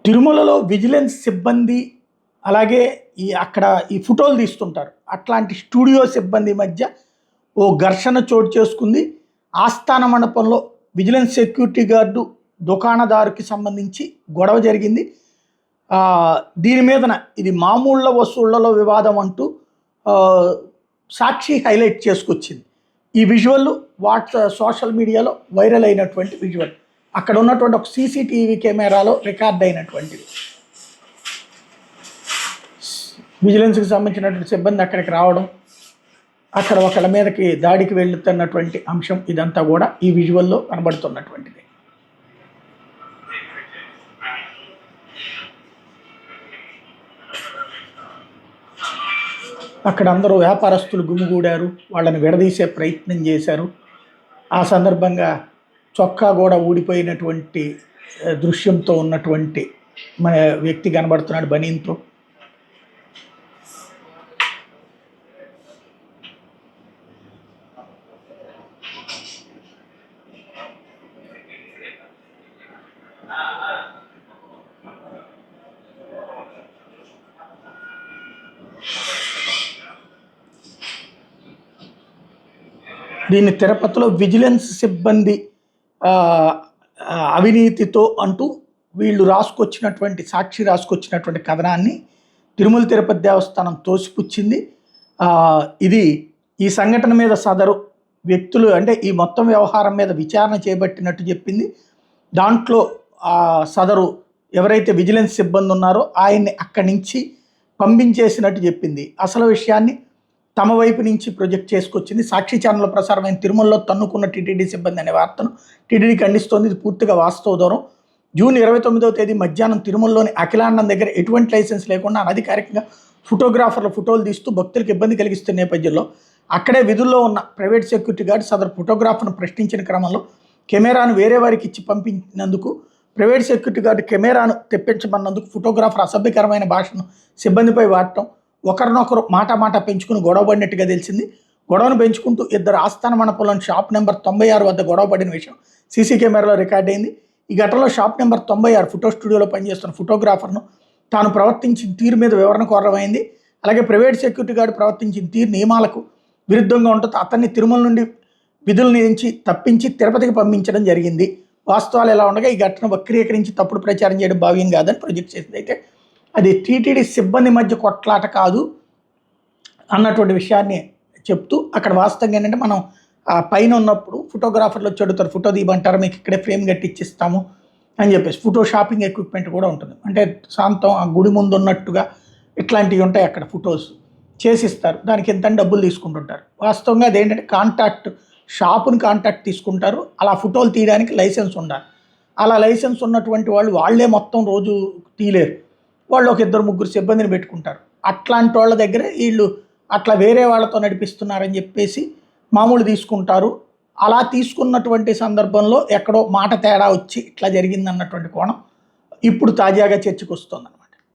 తిరుమలలో విజిలెన్స్ సిబ్బంది అలాగే అక్కడ ఈ ఫోటోలు తీస్తుంటారు. అట్లాంటి స్టూడియో సిబ్బంది మధ్య ఓ ఘర్షణ చోటు చేసుకుంది. ఆస్థాన మండపంలో విజిలెన్స్ సెక్యూరిటీ గార్డు దుకాణదారుకి సంబంధించి గొడవ జరిగింది. దీని మీదన ఇది మామూళ్ళ వసూళ్లలో వివాదం అంటూ సాక్షి హైలైట్ చేసుకొచ్చింది. ఈ విజువల్ సోషల్ మీడియాలో వైరల్ అయినటువంటి విజువల్. అక్కడ ఉన్నటువంటి ఒక సీసీటీవీ కెమెరాలో రికార్డ్ అయినటువంటిది. విజిలెన్స్కి సంబంధించినటువంటి సిబ్బంది అక్కడికి రావడం, అక్కడ ఒకళ్ళ మీదకి దాడికి వెళ్తున్నటువంటి అంశం ఇదంతా కూడా ఈ విజువల్లో కనబడుతున్నటువంటిది. అక్కడ అందరూ వ్యాపారస్తులు గుమిగూడారు, వాళ్ళని విడదీసే ప్రయత్నం చేశారు. ఆ సందర్భంగా చొక్కా కూడా ఊడిపోయినటువంటి దృశ్యంతో ఉన్నటువంటి మన వ్యక్తి కనబడుతున్నాడు బనీన్తో. దీన్ని తిరుపతిలో విజిలెన్స్ సిబ్బంది అవినీతితో అంటూ వీళ్ళు సాక్షి రాసుకొచ్చినటువంటి కథనాన్ని తిరుమల తిరుపతి దేవస్థానం తోసిపుచ్చింది. ఈ సంఘటన మీద సదరు వ్యక్తులు అంటే ఈ మొత్తం వ్యవహారం మీద విచారణ చేపట్టినట్టు చెప్పింది. దాంట్లో సదరు ఎవరైతే విజిలెన్స్ సిబ్బంది ఉన్నారో ఆయన్ని అక్కడి నుంచి పంపించేసినట్టు చెప్పింది. అసలు విషయాన్ని తమ వైపు నుంచి ప్రొజెక్ట్ చేసుకొచ్చింది. సాక్షి ఛానల్లో ప్రసారమైన తిరుమలలో తన్నుకున్న టీటీడీ సిబ్బంది అనే వార్తను టీటీడీ ఖండిస్తోంది. ఇది పూర్తిగా వాస్తవ దూరం. జూన్ 29వ తేదీ మధ్యాహ్నం తిరుమలలోని అఖిలాండం దగ్గర ఎటువంటి లైసెన్స్ లేకుండా అనధికారికంగా ఫోటోగ్రాఫర్ల ఫోటోలు తీస్తూ భక్తులకు ఇబ్బంది కలిగిస్తున్న నేపథ్యంలో అక్కడే విధుల్లో ఉన్న ప్రైవేట్ సెక్యూరిటీ గార్డ్ సదరు ఫోటోగ్రాఫర్ను ప్రశ్నించిన క్రమంలో కెమెరాను వేరే వారికి ఇచ్చి పంపించినందుకు ప్రైవేట్ సెక్యూరిటీ గార్డు కెమెరాను తెప్పించమన్నందుకు ఫోటోగ్రాఫర్ అసభ్యకరమైన భాషను సిబ్బందిపై వాడటం, ఒకరినొకరు మాట పెంచుకుని గొడవపడినట్టుగా తెలిసింది. గొడవను పెంచుకుంటూ ఇద్దరు ఆస్థాన మండపంలోని షాప్ నెంబర్ 96 వద్ద గొడవపడిన విషయం సీసీ కెమెరాలో రికార్డ్ అయింది. ఈ ఘటనలో షాప్ నెంబర్ 96 ఫోటో స్టూడియోలో పనిచేస్తున్న ఫోటోగ్రాఫర్ను తాను ప్రవర్తించిన తీరు మీద వివరణ కోరమైంది. అలాగే ప్రైవేట్ సెక్యూరిటీ గార్డు ప్రవర్తించిన తీరు నియమాలకు విరుద్ధంగా ఉంటుంది. అతన్ని తిరుమల నుండి విధుల నుంచి తప్పించి తిరుపతికి పంపించడం జరిగింది. వాస్తవాలు ఎలా ఉండగా ఈ ఘటన వక్రీకరించి తప్పుడు ప్రచారం చేయడం భావ్యం కాదని ప్రొజెక్ట్ చేసింది. అయితే అది టీటీడీ సిబ్బంది మధ్య కొట్లాట కాదు అన్నటువంటి విషయాన్ని చెప్తూ అక్కడ వాస్తవంగా ఏంటంటే మనం పైన ఉన్నప్పుడు ఫోటోగ్రాఫర్లు వచ్చి అడుగుతారు, ఫోటో తీయమంటారు, మీకు ఇక్కడే ఫ్రేమ్ కట్టి ఇచ్చిస్తాము అని చెప్పేసి. ఫోటో షాపింగ్ ఎక్విప్మెంట్ కూడా ఉంటుంది. అంటే శాంతం ఆ గుడి ముందు ఉన్నట్టుగా ఇట్లాంటివి ఉంటాయి, అక్కడ ఫొటోస్ చేసిస్తారు. దానికి ఎంత డబ్బులు తీసుకుంటుంటారు. వాస్తవంగా అదేంటంటే షాపుని కాంటాక్ట్ తీసుకుంటారు. అలా ఫోటోలు తీయడానికి లైసెన్స్ ఉండాలి. అలా లైసెన్స్ ఉన్నటువంటి వాళ్ళే మొత్తం రోజు తీయలేరు. వాళ్ళు ఒక 2-3 సిబ్బందిని పెట్టుకుంటారు. అట్లాంటి వాళ్ళ దగ్గర వీళ్ళు అట్లా వేరే వాళ్ళతో నడిపిస్తున్నారని చెప్పేసి మామూలు తీసుకుంటారు. అలా తీసుకున్నటువంటి సందర్భంలో ఎక్కడో మాట తేడా వచ్చి ఇట్లా జరిగిందన్నటువంటి కోణం ఇప్పుడు తాజాగా చర్చకు వస్తుంది.